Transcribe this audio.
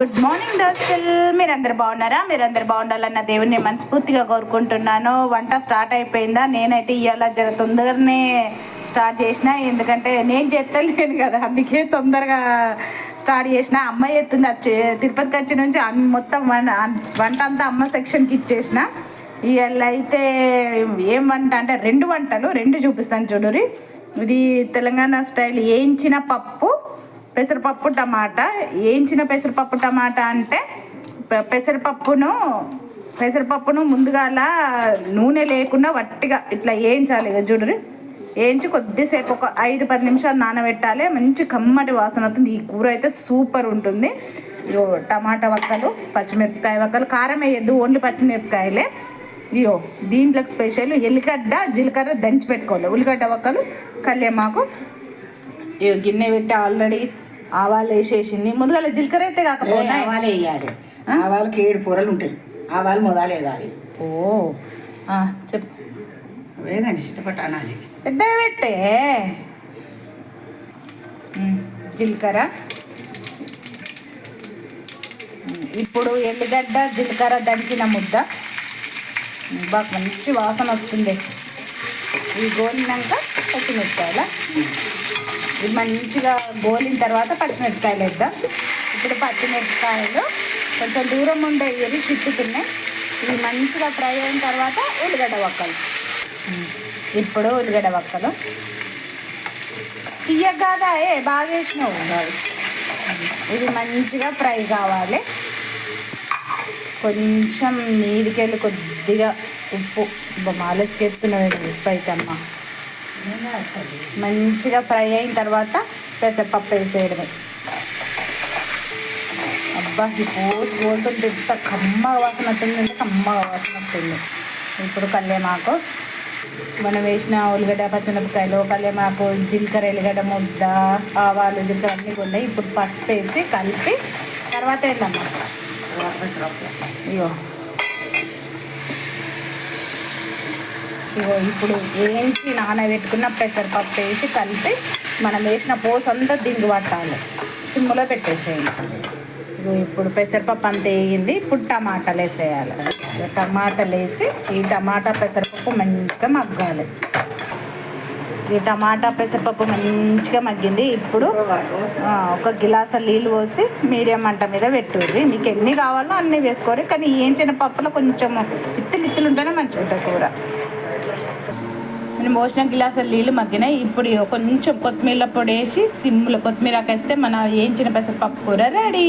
Good morning దోస్తులు, మీరందరు బాగున్నారా? మీరందరు బాగుండాలన్న దేవుడిని మనస్ఫూర్తిగా కోరుకుంటున్నాను. వంట స్టార్ట్ అయిపోయిందా? నేనైతే ఇవాళ జర తొందరగానే స్టార్ట్ చేసిన, ఎందుకంటే నేను చేస్తలేను కదా, అందుకే తొందరగా స్టార్ట్ చేసిన. అమ్మాయి చేస్తుంది, తిరుపతికి వచ్చి నుంచి మొత్తం వంట అంతా అమ్మ సెక్షన్కి ఇచ్చేసిన. ఇవాళ అయితే ఏం వంట అంటే రెండు చూపిస్తాను చూడురి. ఇది తెలంగాణ స్టైల్ వేయించిన పప్పు, పెసరపప్పు టమాటా. వేయించిన పెసరపప్పు టమాటా అంటే పెసరపప్పును ముందుగా నూనె లేకుండా వట్టిగా ఇట్లా వేయించాలి. ఇక చూడరు, వేయించి కొద్దిసేపు ఒక 5-10 నిమిషాలు నానబెట్టాలి. మంచి కమ్మటి వాసన అవుతుంది. ఈ కూర అయితే సూపర్ ఉంటుంది. ఇగో టమాటా వక్కలు, పచ్చిమిరపకాయ వక్కలు, కారం వేయద్దు, ఓన్లీ పచ్చిమిరపకాయలే. ఇయో దీంట్లోకి స్పెషల్ ఎల్లిగడ్డ జీలకర్ర దంచి పెట్టుకోవాలి. ఉల్లిగడ్డ వక్కలు, కల్లేమాకు. ఇగో గిన్నె పెట్టి ఆల్రెడీ ఆవాలు వేసేసింది. ముందుగా జీలకర్ర అయితే కాకపోతే ఆవాలు వేయాలి. ఆవాలకి 7 పొరలు ఉంటాయి. ఆవాలు మొదలు వేయాలి. ఓ చెప్పు. వేగండి, చిట్టపట్ట అనాలి. పెద్దగా పెట్టే. జీలకర్ర, ఇప్పుడు ఎల్లిగడ్డ జీలకర్ర దంచిన ముద్ద. బాగా మంచి వాసన వస్తుంది. ఇవి గోలినాక పచ్చిమిరపకాయల, ఇది మంచిగా గోలిన తర్వాత పచ్చిమిరపకాయలు వేద్దాం. ఇప్పుడు పచ్చిమిరపకాయలు కొంచెం దూరం ఉండే ఎరి చుట్టుతున్నాయి. ఇవి మంచిగా ఫ్రై అయిన తర్వాత ఉల్లిగడ్డ వక్కలు. ఇప్పుడు ఉల్లిగడ్డ వక్కలు తీయగాదా బాగా వేసినావు. ఇది మంచిగా ఫ్రై కావాలి. కొంచెం నీదికెళ్ళి కొద్దిగా ఉప్పు, మాలేసుకెత్తున్నావు ఉప్పు అయితే అమ్మ. మంచిగా ఫ్రై అయిన తర్వాత పెసరపప్పు వేసేయడమే. అబ్బా, ఈ పోతుంటే ఎంత కమ్మగా వాసన వస్తుంది, కమ్మగా వాసన వస్తుంది. ఇప్పుడు కల్లేమాకు, మనం వేసిన ఉల్లిగడ్డ పచ్చిమిరపకాయలు, కల్లేమాకు, జీలకర్ర, ఎల్లిగడ్డ ముద్ద, ఆవాలు, జీలకర్ర అన్నీ ఉన్నాయి. ఇప్పుడు పసుపు వేసి కలిపి తర్వాత వేద్దామా. ఇప్పుడు వేయించి నానబెట్టుకున్న పెసరపప్పు వేసి కలిపి మనం వేసిన పోసు అంతా దీనికి పట్టాలి. సిమ్లో పెట్టేసేయాలి. ఇప్పుడు పెసరపప్పు అంతా వేగింది. ఇప్పుడు టమాటాలు వేసేయాలి. టమాటాలు వేసి ఈ టమాటా పెసరపప్పు మంచిగా మగ్గాలి. ఈ టమాటా పెసరపప్పు మంచిగా మగ్గింది. ఇప్పుడు ఒక గిలాస నీళ్ళు పోసి మీడియం మంట మీద పెట్టుర్రి. మీకు ఎన్ని కావాలో అన్నీ వేసుకోరు, కానీ వేయించిన పప్పులో కొంచెం ఇత్తులు ఉంటేనే మంచిగా ఉంటుంది కూర. నేను పోసిన గిలాస నీళ్ళు మగ్గినాయి. ఇప్పుడు కొంచెం కొత్తిమీర పొడి వేసి సిమ్లో కొత్తిమీర వేస్తే మన వేయించిన పెసరపప్పు కూర రెడీ.